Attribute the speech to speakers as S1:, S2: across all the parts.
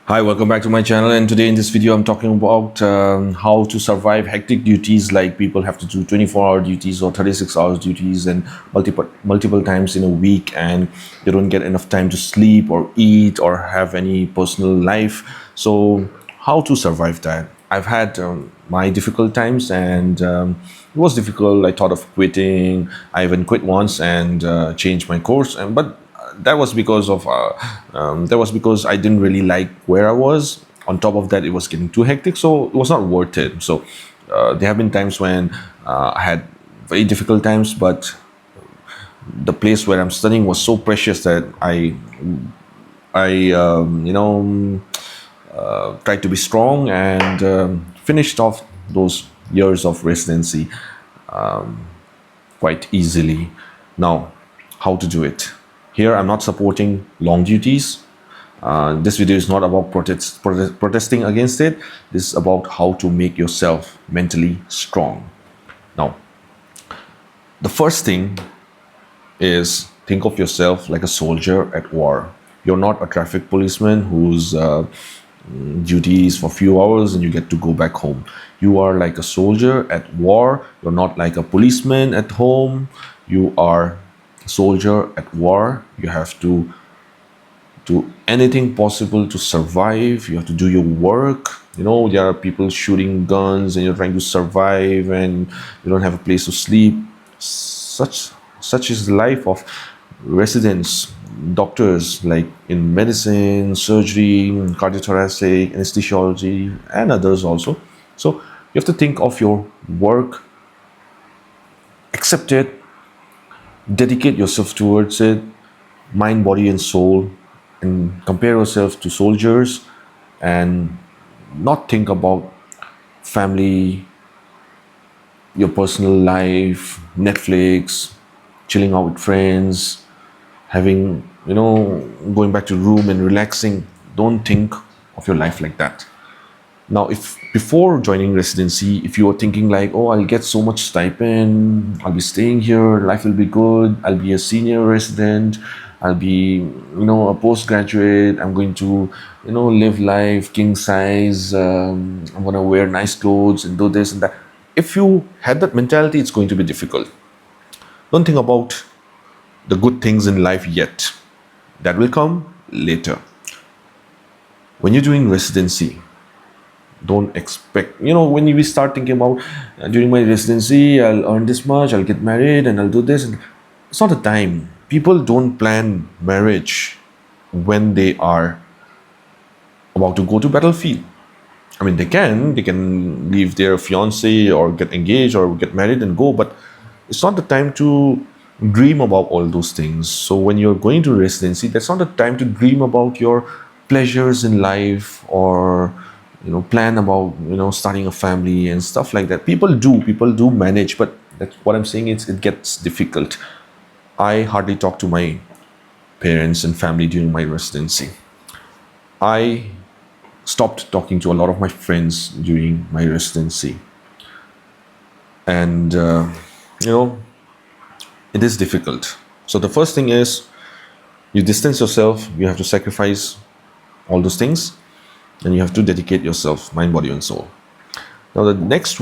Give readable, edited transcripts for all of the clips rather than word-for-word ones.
S1: Hi, welcome back to my channel. And today in this video, I'm talking about how to survive hectic duties, like people have to do 24-hour duties or 36 hours duties and multiple times in a week, and they don't get enough time to sleep or eat or have any personal life. So how to survive that? I've had my difficult times, and it was difficult. I thought of quitting. I even quit once and changed my course, but that was because I didn't really like where I was. On top of that, it was getting too hectic, so it was not worth it. So there have been times when I had very difficult times, but the place where I'm studying was so precious that I tried to be strong and finished off those years of residency quite easily. Now, how to do it? Here, I'm not supporting long duties. This video is not about protesting against it. This is about how to make yourself mentally strong. Now, the first thing is think of yourself like a soldier at war. You're not a traffic policeman whose duty is for a few hours and you get to go back home. You are like a soldier at war. You're not like a policeman at home. You are a soldier at war. You have to do anything possible to survive. You have to do your work. There are people shooting guns and you're trying to survive and you don't have a place to sleep. Such is the life of residents, doctors, like in medicine, surgery, cardiothoracic, anesthesiology, and others also. So you have to think of your work, accept it, dedicate yourself towards it, mind, body, and soul, and compare yourself to soldiers, and not think about family, your personal life, Netflix, chilling out with friends, having, going back to room and relaxing. Don't think of your life like that. Now, if before joining residency, if you were thinking like, oh, I'll get so much stipend, I'll be staying here, life will be good, I'll be a senior resident, I'll be, a postgraduate, I'm going to, live life king size, I'm going to wear nice clothes and do this and that. If you had that mentality, it's going to be difficult. Don't think about the good things in life yet. That will come later. When you're doing residency, don't expect, when we start thinking about during my residency, I'll earn this much, I'll get married, and I'll do this. And it's not the time. People don't plan marriage when they are about to go to battlefield. I mean, they can leave their fiance or get engaged or get married and go, but it's not the time to dream about all those things. So when you're going to residency, that's not the time to dream about your pleasures in life, or plan about starting a family and stuff like that. People do manage, but that's what I'm saying, it gets difficult. I hardly talk to my parents and family during my residency. I stopped talking to a lot of my friends during my residency, and you know it is difficult. So the first thing is, you distance yourself, you have to sacrifice all those things, and you have to dedicate yourself, mind, body, and soul. Now the next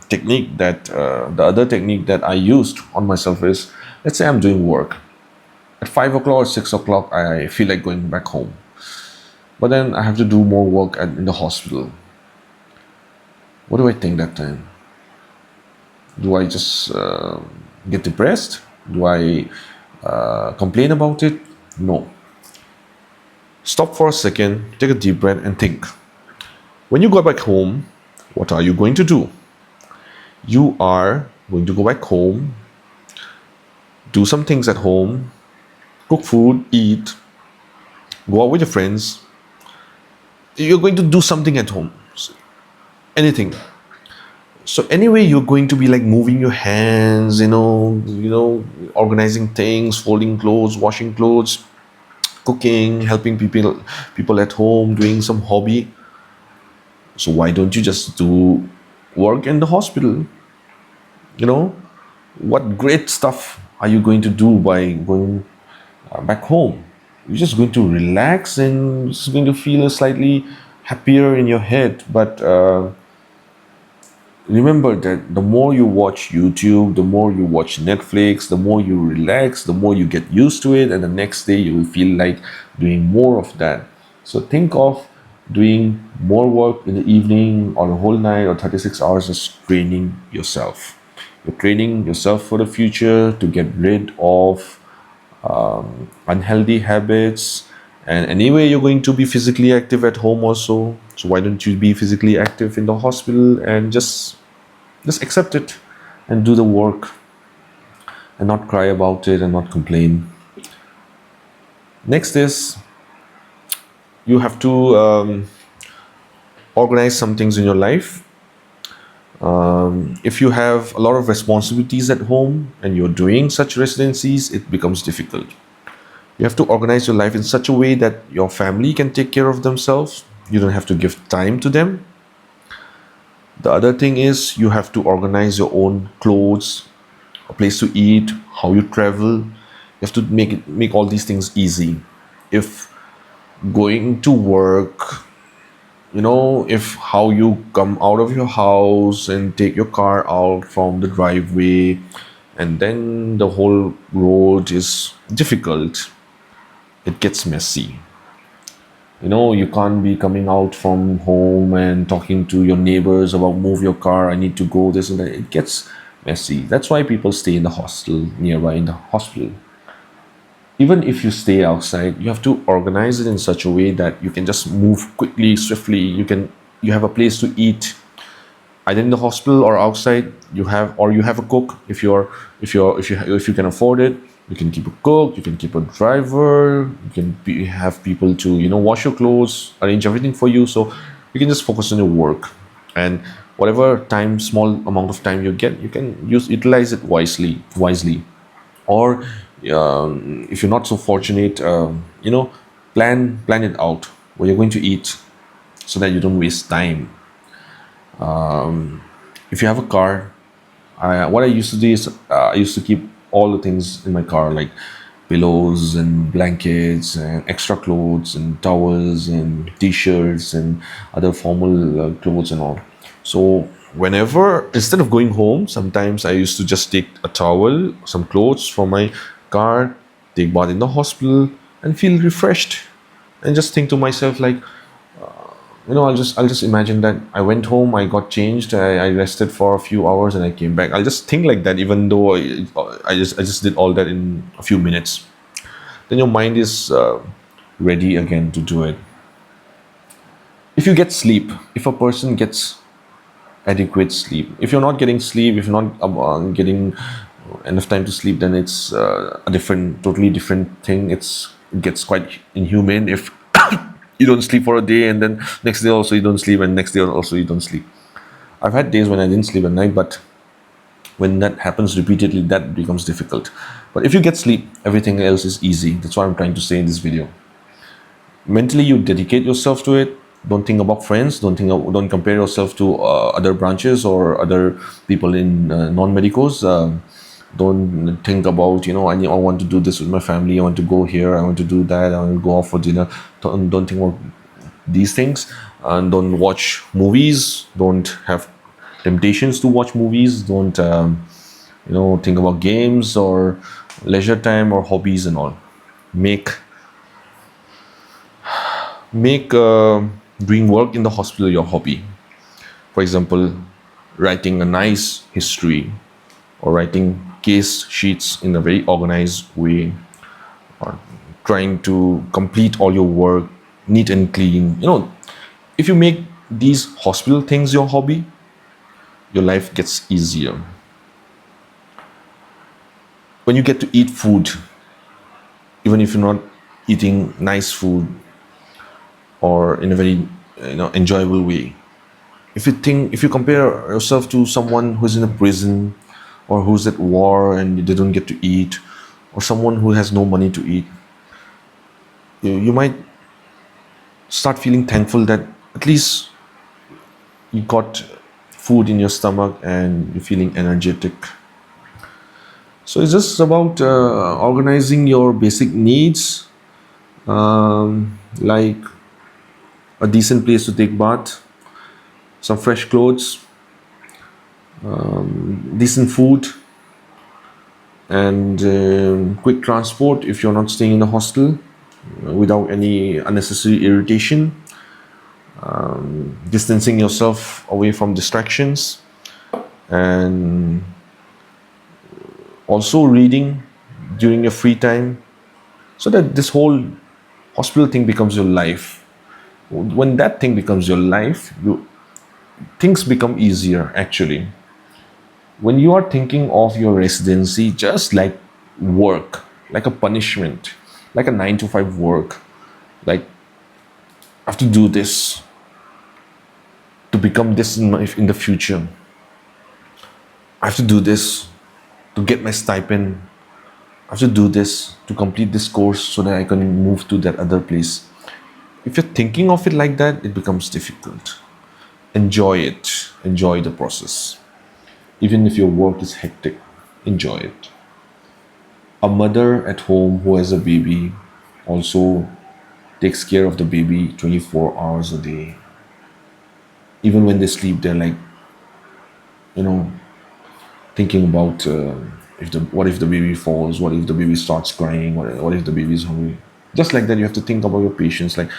S1: technique that the other technique that I used on myself is, let's say I'm doing work at 5 o'clock or 6 o'clock, I feel like going back home, but then I have to do more work in the hospital. What do I think that time? Do I just get depressed? Do I complain about it? No. Stop for a second, take a deep breath, and think. When you go back home, what are you going to do? You are going to go back home, do some things at home, cook food, eat, go out with your friends. You're going to do something at home, anything. So anyway, you're going to be like moving your hands, organizing things, folding clothes, washing clothes, cooking, helping people at home, doing some hobby. So why don't you just do work in the hospital? What great stuff are you going to do by going back home? you're just going to relax and it's going to feel slightly happier in your head. But remember that the more you watch YouTube, the more you watch Netflix, the more you relax, the more you get used to it, and the next day you will feel like doing more of that. So think of doing more work in the evening or the whole night or 36 hours as training yourself. You're training yourself for the future to get rid of unhealthy habits. And anyway, you're going to be physically active at home also. So why don't you be physically active in the hospital and just accept it and do the work and not cry about it and not complain. Next is you have to organize some things in your life. If you have a lot of responsibilities at home and you're doing such residencies, it becomes difficult. You have to organize your life in such a way that your family can take care of themselves. You don't have to give time to them. The other thing is you have to organize your own clothes, a place to eat, how you travel. You have to make all these things easy. If going to work, if how you come out of your house and take your car out from the driveway, and then the whole road is difficult, it gets messy. You can't be coming out from home and talking to your neighbors about move your car, I need to go this and that. It gets messy. That's why people stay in the hostel, nearby in the hospital. Even if you stay outside, you have to organize it in such a way that you can just move quickly, swiftly. You have a place to eat, either in the hospital or outside. You have a cook. If you can afford it, you can keep a cook, you can keep a driver, have people to wash your clothes, arrange everything for you, so you can just focus on your work. And whatever time, small amount of time you get, you can utilize it wisely. Or if you're not so fortunate, plan it out where you're going to eat, so that you don't waste time. If you have a car, what I used to do is I used to keep all the things in my car, like pillows and blankets and extra clothes and towels and t-shirts and other formal clothes and all. So whenever, instead of going home, sometimes I used to just take a towel, some clothes from my car, take bath in the hospital, and feel refreshed, and just think to myself like, I'll just imagine that I went home, I got changed, I rested for a few hours, and I came back. I'll just think like that, even though I just did all that in a few minutes. Then your mind is ready again to do it. If you get sleep, if a person gets adequate sleep, if you're not getting sleep, if you're not getting enough time to sleep, then it's totally different thing. It gets quite inhumane if you don't sleep for a day and then next day also you don't sleep and next day also you don't sleep. I've had days when I didn't sleep at night, but when that happens repeatedly, that becomes difficult. But if you get sleep, everything else is easy. That's what I'm trying to say in this video. Mentally, you dedicate yourself to it. Don't think about friends. Don't compare yourself to other branches or other people in non-medicals. Don't think about, I want to do this with my family, I want to go here, I want to do that, I want to go out for dinner. Don't think about these things. And don't watch movies. Don't have temptations to watch movies. Don't think about games or leisure time or hobbies and all. Make doing work in the hospital your hobby. For example, writing a nice history, or writing case sheets in a very organized way, or trying to complete all your work neat and clean. If you make these hospital things your hobby, your life gets easier. When you get to eat food, even if you're not eating nice food or in a very enjoyable way, if you compare yourself to someone who's in a prison, or who's at war and they don't get to eat, or someone who has no money to eat, you might start feeling thankful that at least you got food in your stomach and you're feeling energetic. So it's just about organizing your basic needs, like a decent place to take bath, some fresh clothes, decent food, and quick transport if you're not staying in a hostel, without any unnecessary irritation, distancing yourself away from distractions, and also reading during your free time, so that this whole hospital thing becomes your life. When that thing becomes your life, things become easier actually. When you are thinking of your residency just like work, like a punishment, like a 9 to 5 work, like I have to do this to become this in the future, I have to do this to get my stipend, I have to do this to complete this course so that I can move to that other place. If you're thinking of it like that, it becomes difficult. Enjoy it, enjoy the process. Even if your work is hectic, enjoy it. A mother at home who has a baby also takes care of the baby 24 hours a day. Even when they sleep, they're like, you know, thinking about if the what if the baby falls, what if the baby starts crying, what if the baby is hungry. Just like that, you have to think about your patients, like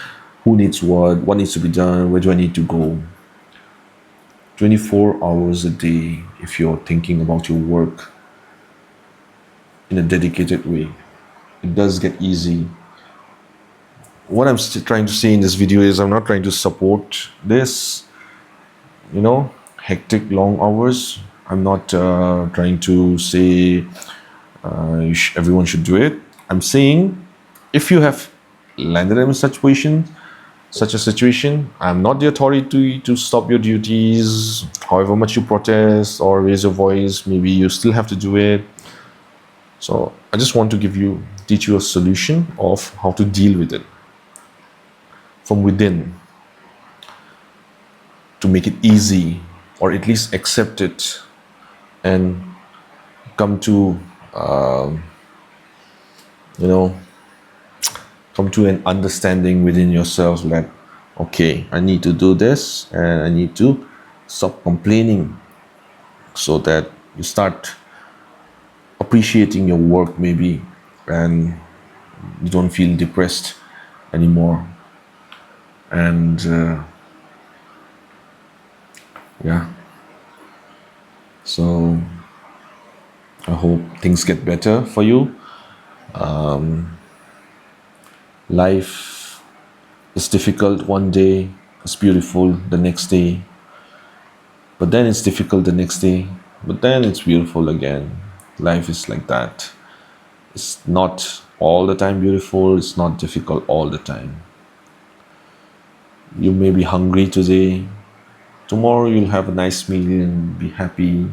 S1: who needs what needs to be done, where do I need to go. 24 hours a day, if you're thinking about your work in a dedicated way, it does get easy. What I'm trying to say in this video is I'm not trying to support this, hectic long hours. I'm not trying to say everyone should do it. I'm saying if you have landed in such a situation, I'm not the authority to stop your duties. However much you protest or raise your voice, maybe you still have to do it. So I just want to teach you a solution of how to deal with it from within, to make it easy, or at least accept it and come to you know come to an understanding within yourself that, okay, I need to do this and I need to stop complaining, so that you start appreciating your work maybe, and you don't feel depressed anymore. And yeah, so I hope things get better for you. Life is difficult one day, it's beautiful the next day, but then it's difficult the next day, but then it's beautiful again. Life is like that. It's not all the time beautiful, it's not difficult all the time. You may be hungry today, tomorrow you'll have a nice meal and be happy.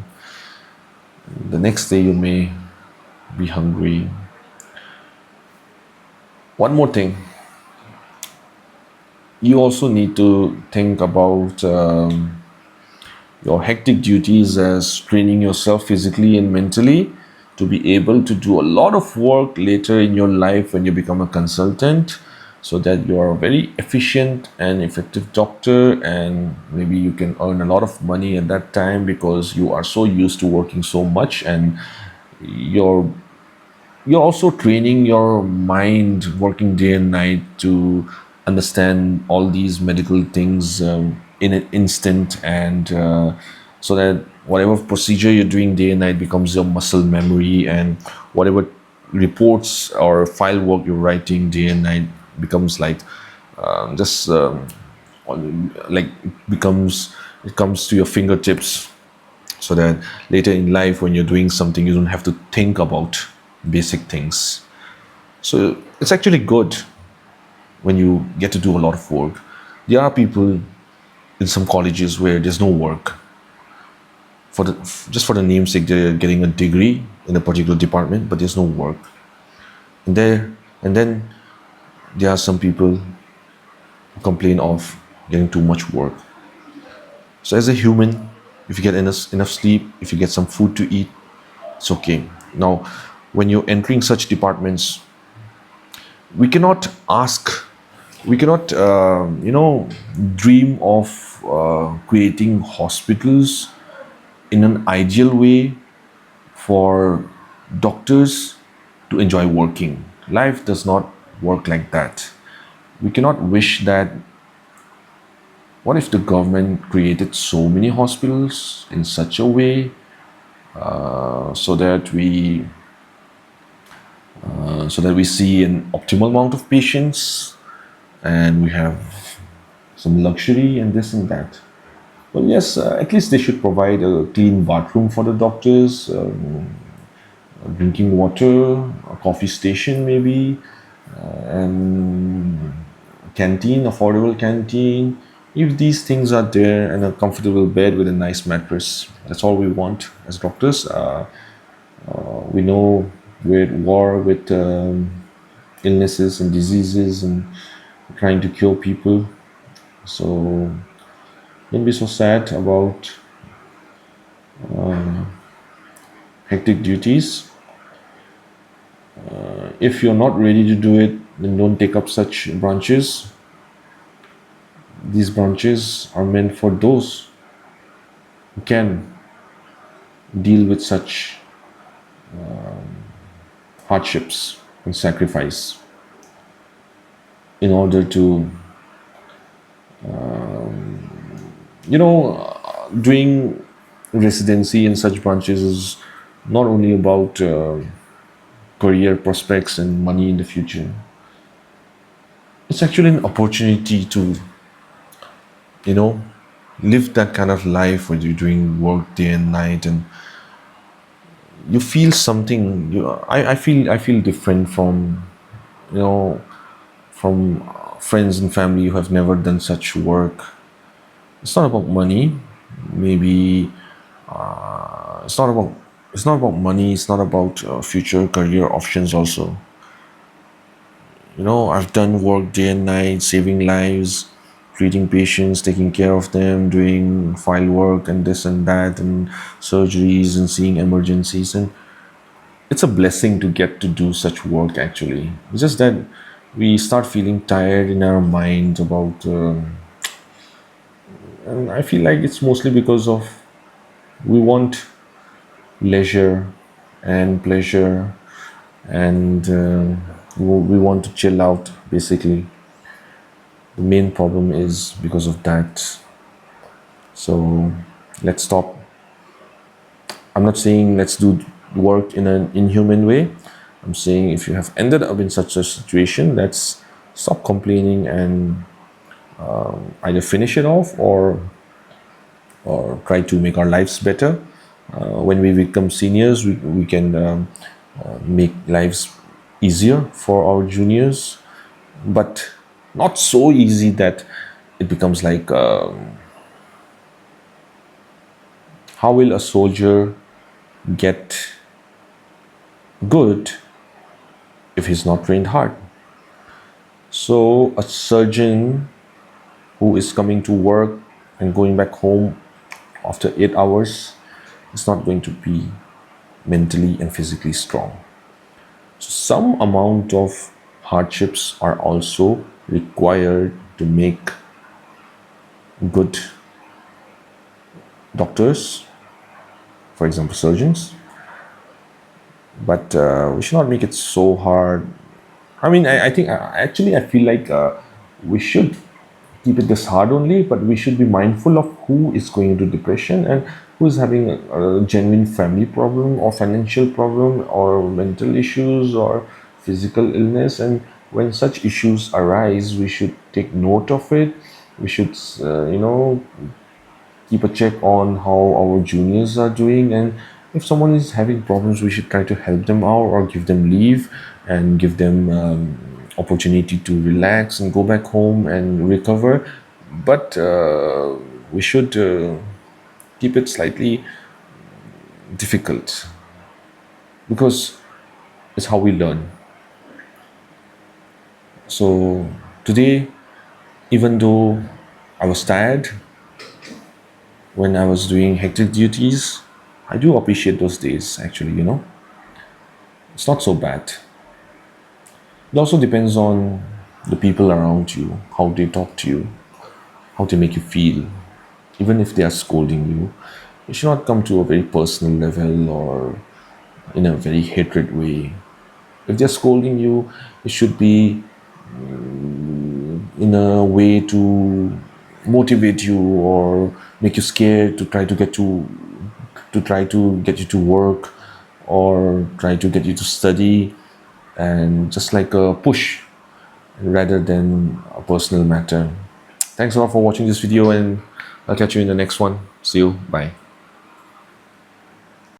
S1: The next day you may be hungry. One more thing, you also need to think about your hectic duties as training yourself physically and mentally to be able to do a lot of work later in your life when you become a consultant, so that you are a very efficient and effective doctor, and maybe you can earn a lot of money at that time because you are so used to working so much, and you're you're also training your mind working day and night to understand all these medical things in an instant, and so that whatever procedure you're doing day and night becomes your muscle memory, and whatever reports or file work you're writing day and night becomes like just like it comes to your fingertips, so that later in life when you're doing something you don't have to think about basic things. So it's actually good when you get to do a lot of work. There are people in some colleges where there's no work, just for the namesake they're getting a degree in a particular department, but there's no work. And then there are some people who complain of getting too much work. So as a human, if you get enough sleep, if you get some food to eat, it's okay. Now, when you're entering such departments, We cannot ask, we cannot, dream of creating hospitals in an ideal way for doctors to enjoy working. Life does not work like that. We cannot wish that. What if the government created so many hospitals in such a way so that we see an optimal amount of patients and we have some luxury and this and that. Well, yes, at least they should provide a clean bathroom for the doctors, drinking water, a coffee station maybe, and canteen, affordable canteen. If these things are there and a comfortable bed with a nice mattress, that's all we want as doctors. We know we're at war with illnesses and diseases and trying to cure people. So don't be so sad about hectic duties. If you're not ready to do it, then don't take up such branches. These branches are meant for those who can deal with such hardships and sacrifice in order to, doing residency in such branches is not only about career prospects and money in the future. It's actually an opportunity to, you know, live that kind of life where you're doing work day and night and you feel something. I feel different from, you know, from friends and family who have never done such work. It's not about money. Maybe it's not about money. It's not about future career options. Also, I've done work day and night, saving lives, treating patients, taking care of them, doing file work and this and that, and surgeries and seeing emergencies. And it's a blessing to get to do such work. Actually, it's just that we start feeling tired in our minds about. And I feel like it's mostly because of we want leisure and pleasure and we want to chill out basically. The main problem is because of that. So let's stop. I'm not saying let's do work in an inhuman way. I'm saying if you have ended up in such a situation, let's stop complaining and either finish it off or try to make our lives better. When we become seniors, we can make lives easier for our juniors, but not so easy that it becomes like how will a soldier get good if he's not trained hard? So a surgeon who is coming to work and going back home after 8 hours is not going to be mentally and physically strong. So some amount of hardships are also required to make good doctors, for example, surgeons. But we should not make it so hard. I mean, I think actually I feel like we should keep it this hard only, but we should be mindful of who is going into depression and who is having a genuine family problem or financial problem or mental issues or physical illness. And when such issues arise, we should take note of it. We should, keep a check on how our juniors are doing, and if someone is having problems we should try to help them out or give them leave and give them opportunity to relax and go back home and recover. But we should keep it slightly difficult because it's how we learn. So today, even though I was tired when I was doing hectic duties, I do appreciate those days actually. It's not so bad. It also depends on the people around you, how they talk to you, how they make you feel. Even if they are scolding you, it should not come to a very personal level or in a very hatred way. If they're scolding you, it should be in a way to motivate you or make you scared to try to get you to work or try to get you to study, and just like a push rather than a personal matter. Thanks a lot for watching this video, and I'll catch you in the next one. See you. Bye.